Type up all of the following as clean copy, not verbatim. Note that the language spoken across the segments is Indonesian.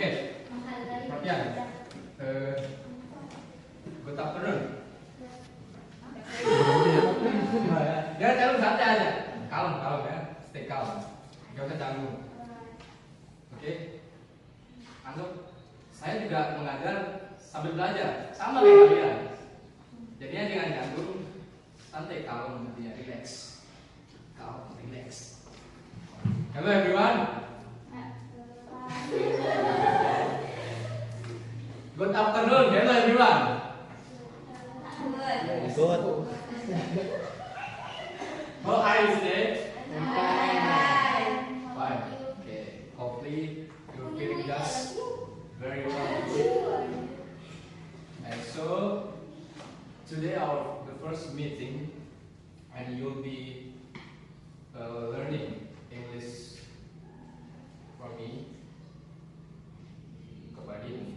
Oke. Perhatian. Good afternoon. Ya, jangan santai aja. Kalem ya. Stay calm. Gak usah canggung. Oke. Anggap saya juga mengajar sambil belajar, sama kayak kalian. Jadinya jangan canggung, santai, kalem, intinya relax. Calm, relax. Hello everyone. Good afternoon. Hello everyone. Good. How are you today? Fine. Fine. Okay. Hopefully you're feeling just very well. And so today the first meeting, and you'll be learning English from me. Kepada ini.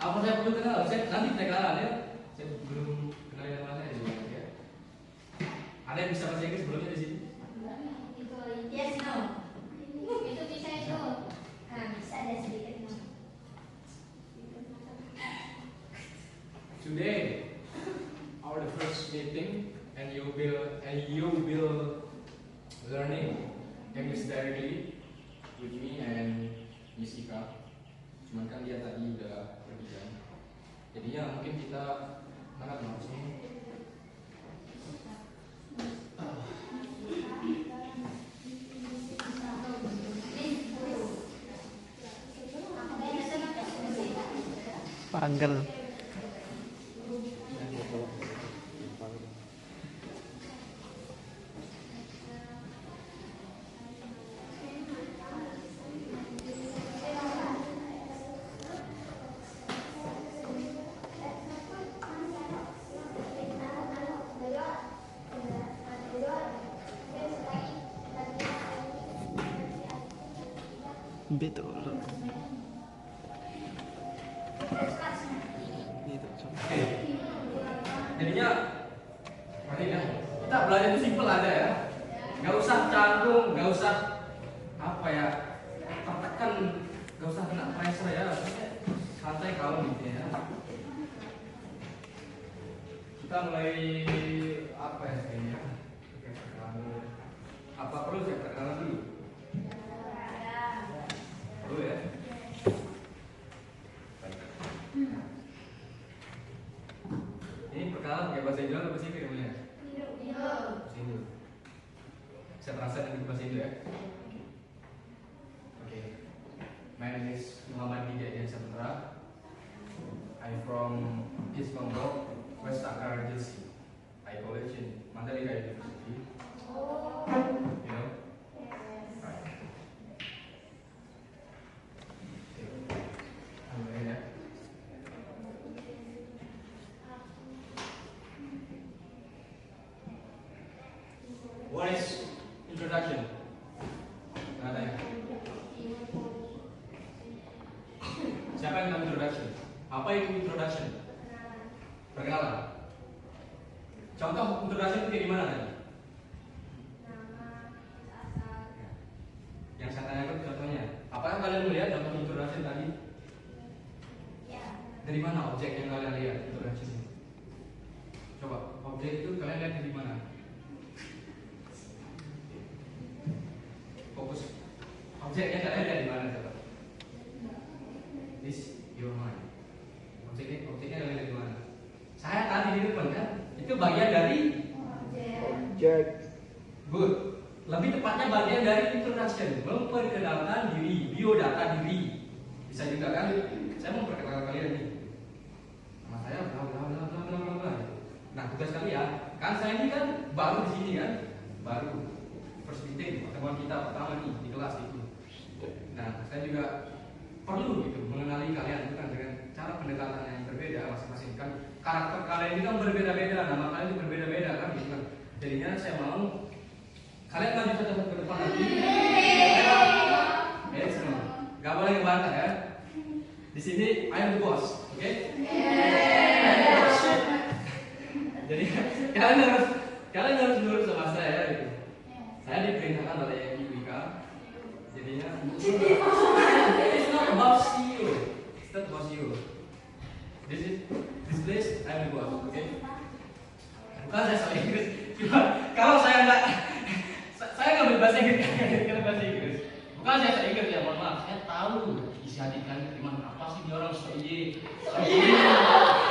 Apa saya perlu kenal? Saya nanti kita kenalan ya. Saya belum kenal yang mana ya. Ada yang bisa bahasa Inggris sebelumnya di sini? Yes, no. Itu bisa itu. Nah, bisa ada sedikit no. Today, our the first meeting, and you will learning English directly with me and Miss Ika. Cuman kan dia tadi udah pergi kan. Jadinya mungkin kita angkat langsung. Panggil. Betul. Oke. Jadinya kita belajar itu simpel aja ya. Gak usah canggung, gak usah apa ya, tertekan, gak usah kena pressure ya. Santai kalau gitu ya. Kita mulai apa ya kayaknya? Apa perlu saya perkenalan dulu? Perlu ya. Ini perkenalan pakai bahasa Indo atau bahasa Inggris namanya? Bahasa Indo. Saya translate ke bahasa Indo ya. Oke. My name is Muhammad Hidayat Saputra. I'm from East Bengal, West Akar Jelsi. I college in Mandalika University. You know? Right. Okay. Ya. What is introduction? Nggak tanya. Siapa yang tahu introduction? Apa itu introduction? Perkenalan. Contoh introduction itu kayak gimana tadi? Yang saya tanyakan contohnya. Apakah kalian melihat contoh introduction tadi? Dari mana objek yang kalian lihat introduction ini? Coba, objek itu kalian lihat dari mana? Fokus. Objeknya kalian lihat di mana coba? This your mind. Objeknya kalian lihat di mana? Saya tadi di depan kan? Itu bagian dari Objek. good. Lebih tepatnya bagian dari introduction, memperkenalkan diri, biodata diri. Bisa juga kan? Saya mau perkenalkan kalian nih. Nama saya bla bla bla bla bla bla bla. Nah, tugas kalian, kan saya ini kan baru di sini kan? Baru first meeting, pertemuan kita pertama nih di kelas itu. Nah, saya juga perlu gitu mengenali kalian itu kan dengan cara pendekatan yang berbeda masing-masing kan. Karakter kalian ini kan berbeda-beda, nama kalian itu berbeda-beda kan gitu kan. Jadinya saya mau kalian maju satu ke depan nanti. Semua. Gak boleh ngebantah ya. Di sini I am the boss, oke? Jadi kalian harus nurut sama saya gitu. Saya diperintahkan oleh Ibu Ika Jadinya it's not about you. It's not about you. This place I'm the boss, okay? Bukan saya soal Inggris. Cuma kalau saya nggak saya nggak berbahasa Inggris, karena bahasa Inggris. Bukan saya soal Inggris ya, mohon maaf. Saya tahu isi hati kalian gimana. Apa sih dia orang soal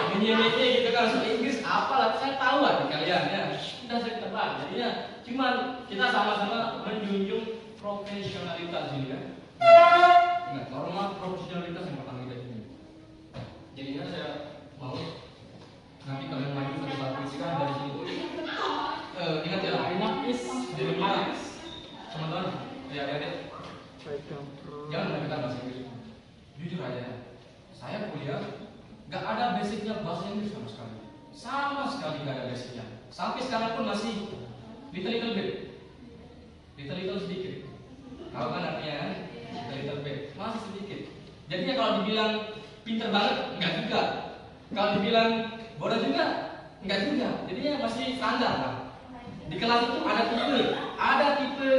menyemete gitu kan soal Inggris apalah, saya tahu hati kalian ya. Sudah saya tebak. Jadinya cuman kita sama-sama menjunjung profesionalitas ini ya. Ingat, norma profesionalitas yang pertama kita ini. Jadinya saya mau nanti kalian maju satu-satu kan dari sini. Ingat ya, is jadinya teman-teman. Ya, jangan kita bahasa Inggris. Jujur aja, saya kuliah nggak ada basicnya bahasa Inggris sama sekali. Sama sekali nggak ada basicnya. Sampai sekarang pun masih little bit, little sedikit. Tahu kan artinya kan? Little bit, masih sedikit. Jadinya kalau dibilang pinter banget, enggak juga. Kalau dibilang bodoh juga, enggak juga. Jadinya masih standar lah. Di kelas itu ada tipe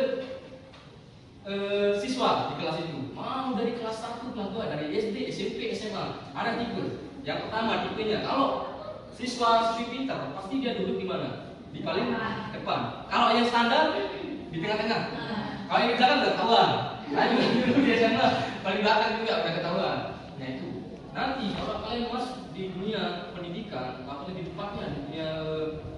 siswa di kelas itu. Mau dari kelas 1, kelas 2, dari SD, SMP, SMA, ada tipe. Yang pertama tipenya, kalau siswi pintar, pasti dia duduk di mana? Di paling depan. Kalau yang standar di tengah-tengah. Kalau yang jalan udah ketahuan. Saya juga dulu di SMA paling belakang juga udah ketahuan. Nah itu. Nanti kalau kalian masuk di dunia pendidikan atau lebih tepatnya di dunia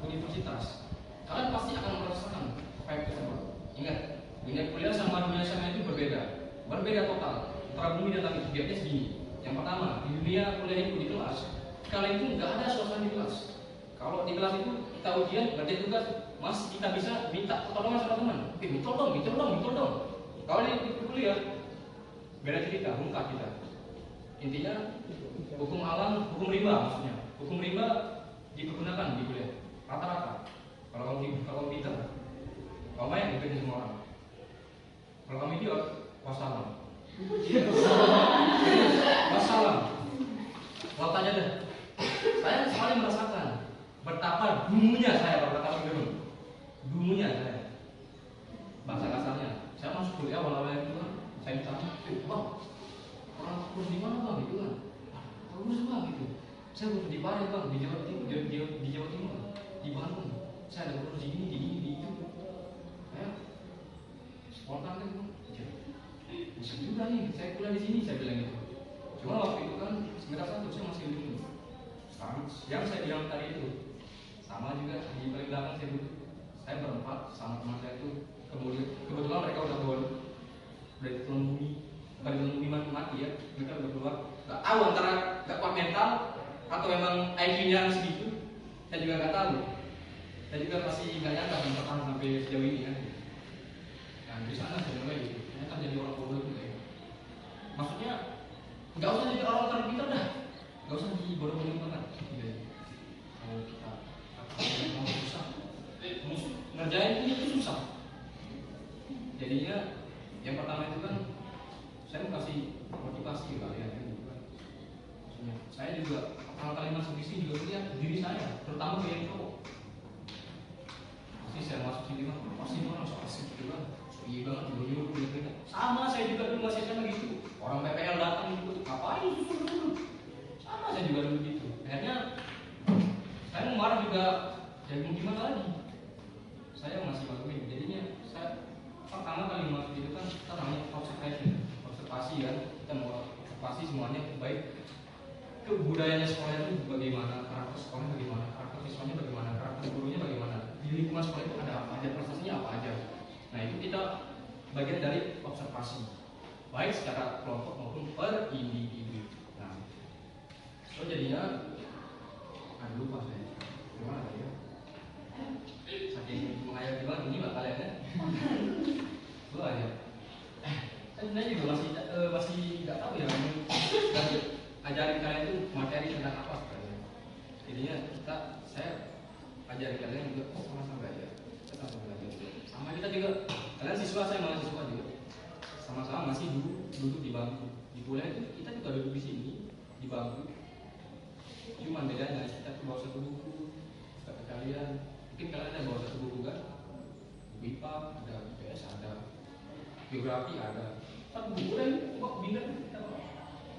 universitas, kalian pasti akan merasakan apa yang tersebut. Ingat, dunia kuliah sama dunia SMA itu berbeda total. Antara bumi dan langit biasanya segini. Yang pertama, di dunia kuliah itu di kelas, kalian itu nggak ada suasana di kelas. Kalau di kelas itu kita ujian, ngerjain tugas, masih kita bisa minta pertolongan sama teman. Oke, minta dong. Kalau di kuliah, beda cerita, muka kita. Intinya, hukum alam, hukum rimba maksudnya. Hukum rimba dipergunakan di kuliah, rata-rata. Kalau kamu pintar, kamu main ikutin semua orang. Kalau kamu idiot, wassalam. Wassalam. Laut aja deh. Saya sekali merasakan betapa dungunya saya berkata dulu. Dungunya saya. Bahasa kasarnya. Saya masuk kuliah awal-awal itu kan, saya ditanya, bang, orang kursus di mana bang? Gitu kan. Kursus bang gitu. Saya kursus di Bali bang, di Jawa Timur, di Bandung. Saya ada kursus di ini, di itu. Saya spontan kan, bisa juga nih, saya kuliah di sini, saya bilang gitu. Cuma waktu itu kan semester 1 saya masih bingung. Sekarang yang saya bilang tadi itu sama juga di paling belakang saya duduk. Saya berempat sama teman saya itu. Kebetulan mereka udah keluar dari tulang bumi mati ya. Mereka udah keluar. Gak tahu antara gak kuat mental atau memang IQ-nya segitu. Saya juga gak tahu. Saya juga masih gak nyangka bertahan sampai sejauh ini ya. Nah di sana saya mulai gitu. Ternyata jadi orang bodoh juga ya. Maksudnya nggak usah jadi orang terpintar dah, nggak usah dibodoh-bodohin banget. Kalau kita mau susah, ngerjain itu susah. Jadinya yang pertama itu kan saya mau kasih motivasi ke kalian kan. Maksudnya saya juga pertama kali masuk di sini juga lihat diri saya, terutama ke yang cowok. Pasti saya masuk sini mah pasti orang so asik gitu kan. Iya banget, dulu gitu. Sama saya juga dulu masih sama gitu. Orang PPL datang gitu, ngapain susul dulu? Sama saya juga dulu gitu. Akhirnya saya mau marah juga, jadi mau gimana lagi? Saya masih maluin. Jadinya saya pertama kali masuk itu kan kita namanya observasi kan. Kita mau observasi semuanya baik. Kebudayaan sekolah itu bagaimana, karakter sekolahnya bagaimana, karakter siswanya bagaimana, karakter gurunya bagaimana. Di lingkungan sekolah itu ada apa aja, prestasinya apa aja. Nah itu kita bagian dari observasi, baik secara kelompok maupun per individu. Nah, so jadinya, lupa saya, gimana ya? Saking mengayak gimana ini mbak kalian ya? Lu aja. Saya sebenarnya juga masih nggak tahu ya, ajarin kalian itu materi tentang apa sebenarnya. Jadinya saya ajarin kalian juga, sama-sama belajar. Sama kita juga, kalian siswa, saya malah siswa juga. Sama-sama masih duduk di bangku. Di kuliah itu kita juga duduk di sini di bangku. Cuma bedanya kita bawa satu buku. Kata kalian, mungkin kalian ada bawa satu buku kan? Buku IPA, ada IPS, ada biografi ada. Tapi buku kan kok binder kita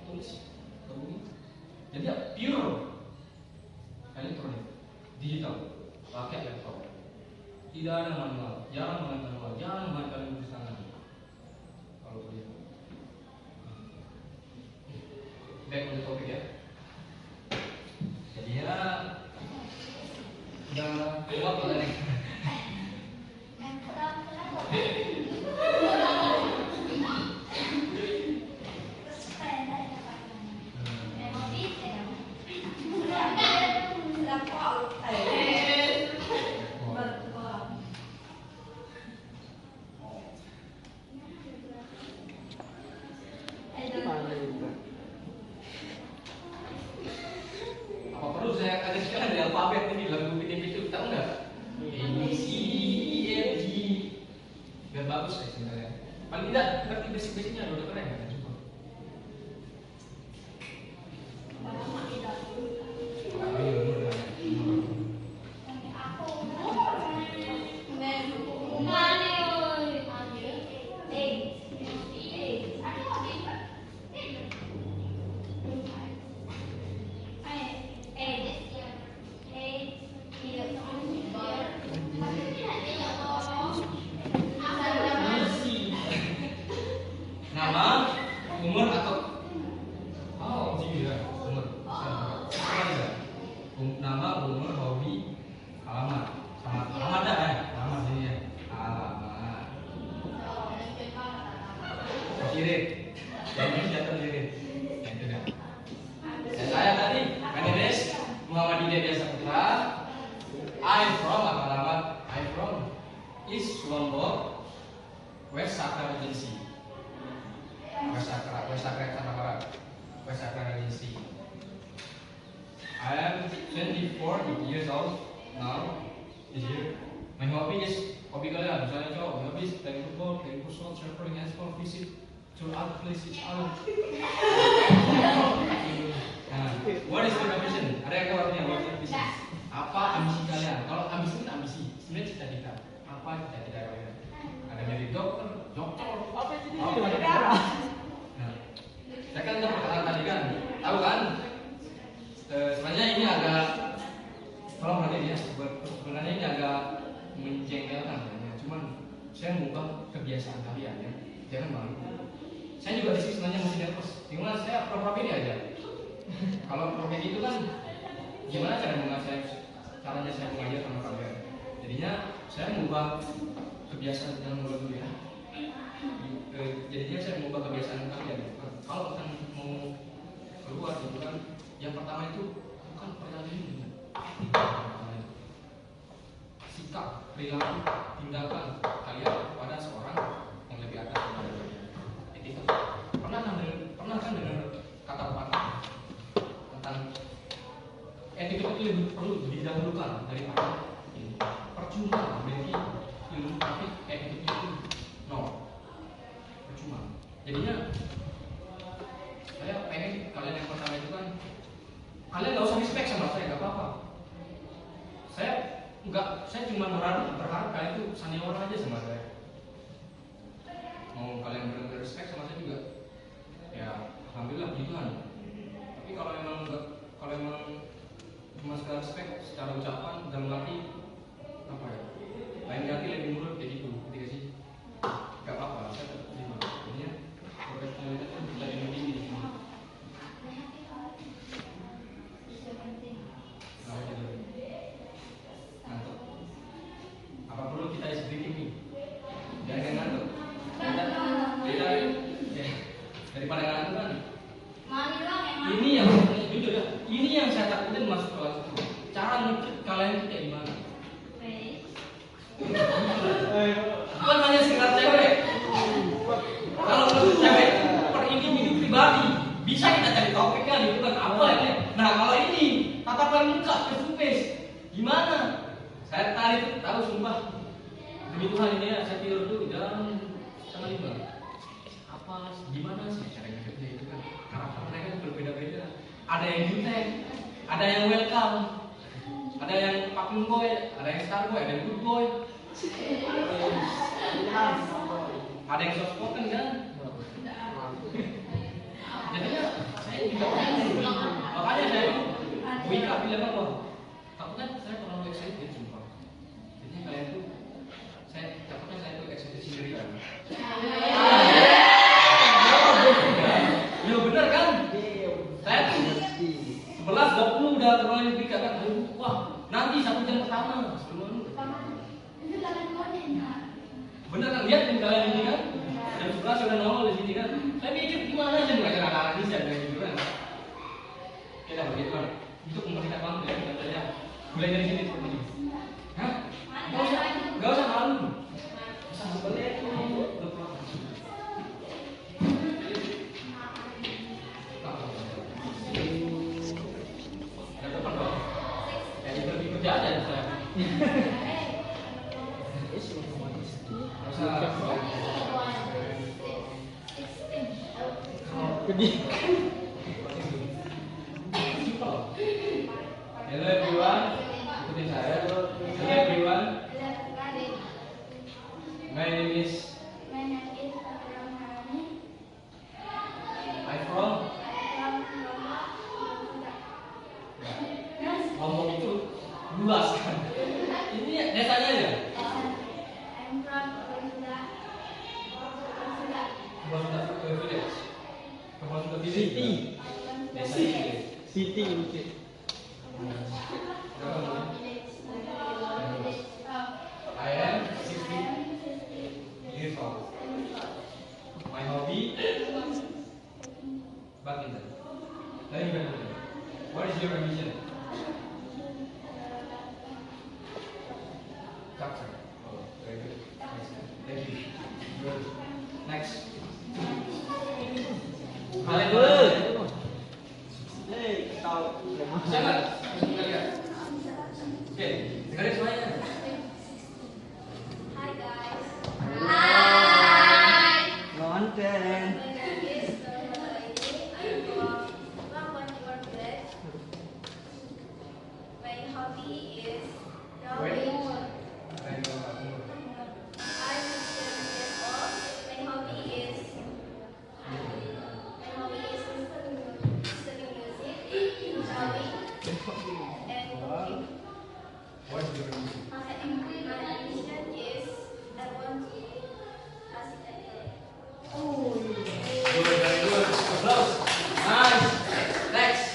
tulis gabungin. Jadi ya pure elektronik, digital, pakai laptop. Tidak ada manual, jarang banget manual, jarang banget kalian tulis tangan. Kalau kuliah. Back on the topic ya. Jadi ya udah kuat kalian nih. Apa perlu saya ada sekarang di alfabet ini dalam buku PTP itu tahu nggak? A B C D E F G. Biar bagus ya sebenarnya. Paling tidak ngerti basic-basicnya udah keren kan? Cukup. Nama, umur atau umur. Nama, umur, hobi, alamat. Sama alamat dah ya. Alamat sini ya. Alamat. Kirim. Jadi jatuh kirim. Nah, itu dah. Dan saya tadi, Menedes Muhammad Hidayat Saputra. I'm from apa alamat? I'm from East Lombok, West Sakra Agency. West Sakra Agency. I am 24 years old now. This year. My hobby is kalian. Misalnya cowok, hobby is playing football, playing futsal, traveling, handball, visit to other places. What is your ambition? Ada yang tahu artinya what is ambition? Apa ambisi kalian? Kalau ambisi itu ambisi, sebenarnya cita-cita. Apa cita-cita kalian? Ada menjadi dokter, apa jadi negara? Nah, saya kan udah perkataan tadi kan, tahu kan? Sebenarnya ini agak, tolong perhatiin ya, sebenarnya ini agak menjengkelkan ya. Cuman saya mengubah kebiasaan kalian ya, jangan malu. Saya juga disini sebenarnya masih nervous. Gimana saya pro-profili aja. Kalau profesi itu kan gimana caranya saya mengajar sama kalian. Jadinya saya mengubah kebiasaan yang dulu ya. Jadinya saya mengubah kebiasaan kalian. Kalau kan mau keluar itu kan yang pertama itu bukan pertanyaan ini. Sikap, perilaku, tindakan kalian kepada seorang yang lebih atas daripada kalian. Etika. Pernah kan dengar kata-kata tentang etika itu lebih perlu didahulukan daripada ini. Percuma memiliki ilmu tapi etika itu nol. Percuma. Jadinya saya pengen kalian yang pertama itu kan kalian nggak usah respect sama saya, nggak apa-apa. Saya cuma berharap kalian itu senior aja sama saya. Mau kalian benar-benar respect sama saya juga, ya alhamdulillah puji Tuhan. Tapi kalau emang cuma sekedar respect secara ucapan dalam arti apa ya? Lain hati lebih mulut kayak gitu, ketika sih nggak apa-apa. Saya tetap terima. Jadinya profesionalitas itu kita yang tinggi di sini. Ngantuk. Apa perlu kita isi ini? Jangan ngantuk. Daripada ngantuk kan? Ini yang jujur ya. Ini yang saya takutin masuk kelas itu. Cara ngikut kalian itu kayak gimana? Bukan hanya sekedar cewek. Kalau cewek per individu pribadi bisa kita cari topiknya gitu kan apa ya? Nah kalau ini tatapan muka face to face gimana? Saya tadi tuh tahu sumpah demi Tuhan ini ya saya tidur dulu jam 4:30. Apa gimana sih cara ngikutnya itu kan? Karakter mereka itu berbeda-beda. Ada yang jutek, ada yang welcome, ada yang fucking boy, ada yang star boy, ada yang good boy. Ada yang soft spoken kan? Jadinya saya tidak tahu. Makanya saya Wika bilang apa? Takutnya saya terlalu excited sumpah. Jadi kalian tuh saya takutnya saya tuh excited sendiri kan. Ya benar kan? Saya tuh 11:20 udah terlalu Wika kan. Wah, nanti 1 jam pertama sebelum Itu kalian modenya. bener kan, lihat nih kalian ini kan jam 11 sudah nongol di sini kan. Saya mikir gimana aja nggak ada anak bisa kayak gitu kan. Kita begitu kan, itu mempersiapkan waktu ya katanya. Mulai dari sini seperti ini. Hah? Gak usah malu. Bisa boleh ada depan dong. Ya itu lebih kerja aja saya. Pergi. Hello everyone, ikutin saya. Hello everyone, my name is I'm from Lombok itu luas kan. Ini desanya ya. Kebun village. Kebun City. Desa ini. City mungkin. I am 16 years old. My hobby badminton. Playing badminton. What is your ambition? Doctor. Oh, very good. Thank you. Good. Next. Kalian boleh. Hei, tahu. Siapa? Kita lihat. Oke, dengarin semuanya. Hi guys. Hi. Nonton. My hobby is Wait. drawing. I'm 7 years old. My hobby is studying music, drawing, and cooking. What is your ambition? My ambition is I want to be architect. Good, very good. Applause. Nice. Next.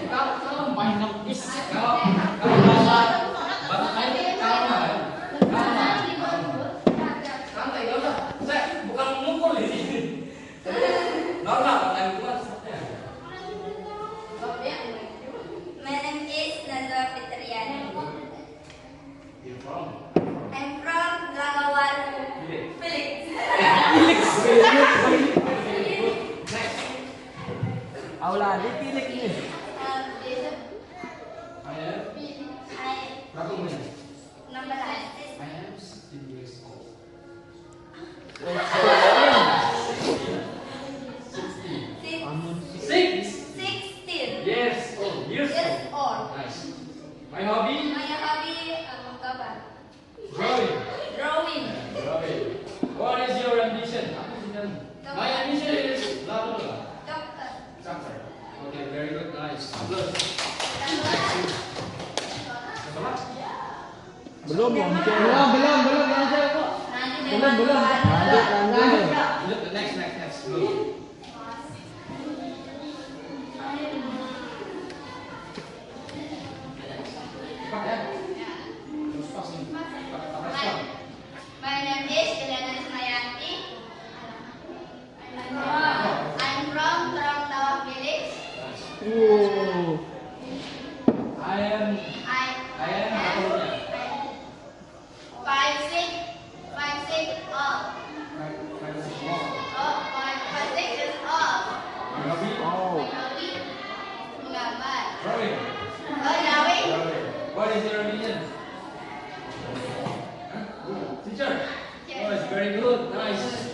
Kalau main nangis, kalau bahasa saya santai, nggak usah. Saya bukan memukul ini. Normal, saya bukan santai. My name is Nazwa Fitriani. You from? I'm from Rangawan Village. Village. Next. Aula ditilik nih. I berapa umurnya? 16. I am 16 years old. 16 years old. Years old. Nice. My hobby? My hobby gambar. Drawing. Drawing. Drawing. What is your ambition? My ambition is blah blah blah. Dokter. Doctor. Okay, very good. Nice. Applause. Apa? Belum mungkin. Belum belajar kok. Nanti Belum. Lanjut. Look, next. Look. Cepat ya. Terus pas nih. My name is Eliana Ismayanti. I'm from Terang Village. I am. Berapa umurnya? 5, 6 old. 5 years old. Oh, 5, 6 years old. My hobby? Oh. My hobby menggambar. Drawing. Oh, drawing. Drawing. What is your ambition? Huh? Teacher. Oh, it's very good. Nice.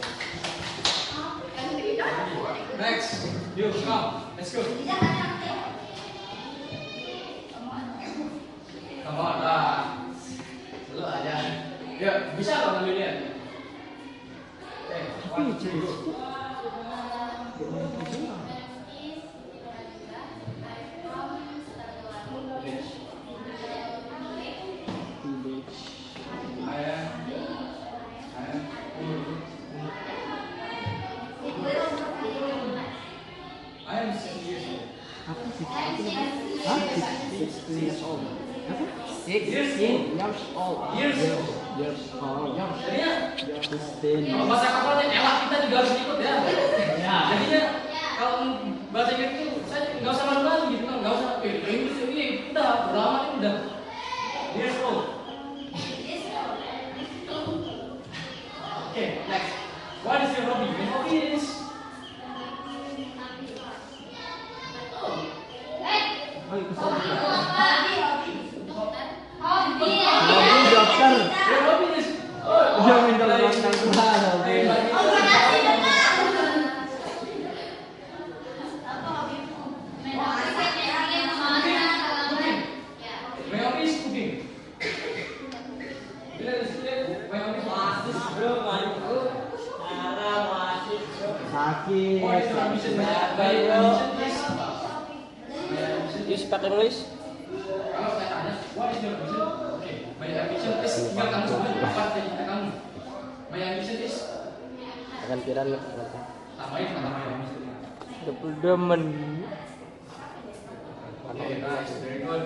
Next. You come. Let's go. Come on lah. Selalu aja. Ya, bisa loh. I am 6 years old. Apa sih? Hah? 16 years old. Apa? 16 Years old. years old. Years. Years old. Jadinya 16. kalau bahasa kapalnya elak kita juga harus ikut ya. Jadinya kalau bahasa Inggris itu saya nggak usah malu-malu gitu kan, nggak usah Inggris ini udah lama ini udah years old. Okay, next. What is your hobby? My hobby is Oh, itu salah. Hobi. Hobi dokter. your hobby is Dia minta dokter Tuhan. Hobi. my hobby is cooking. My hobby is Bro, masuk. Arah masuk. Sakit. what is your ambition? My ambition is You speak English? kalau saya tanya what is your ambition? Oke, my ambition is tinggal kamu sebut apa cita kamu. My ambition is Akan piran. tambahin kata my ambition. 22 menit. Okay, nice, very good.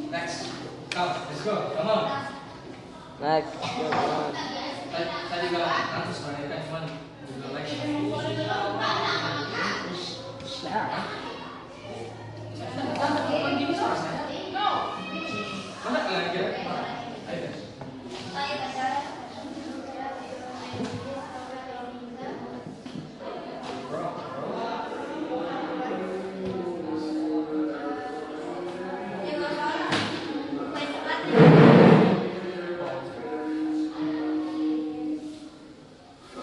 Next, come, let's go, come on. Next. Saya juga langsung sebenarnya kan cuman juga like. Bukan gini suara saya. Mana kalian kira? Ayo guys.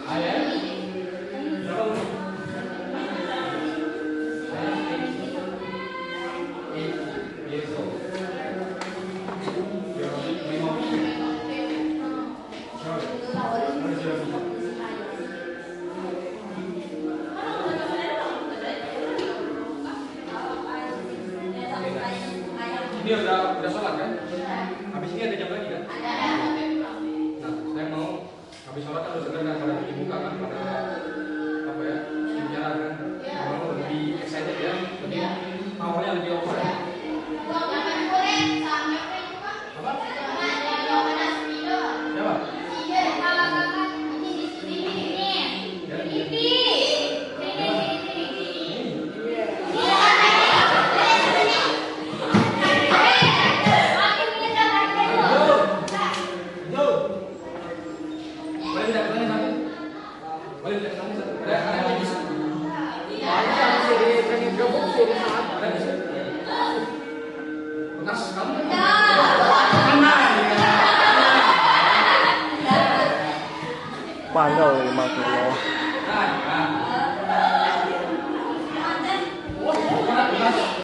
Ayah, berapa umur? Eight years old. Your hobby, my hobby. Sure. What is your hobby? Ini udah sholat kan? Habis ini ada jam lagi kan? Nah, saya mau habis sholat kan harus segera pada dibuka kan pada apa ya bicara kan? Mau lebih excited ya, lebih awalnya lebih over. Apa? Siapa? Boleh tidak kesana satu? Boleh tidak kesana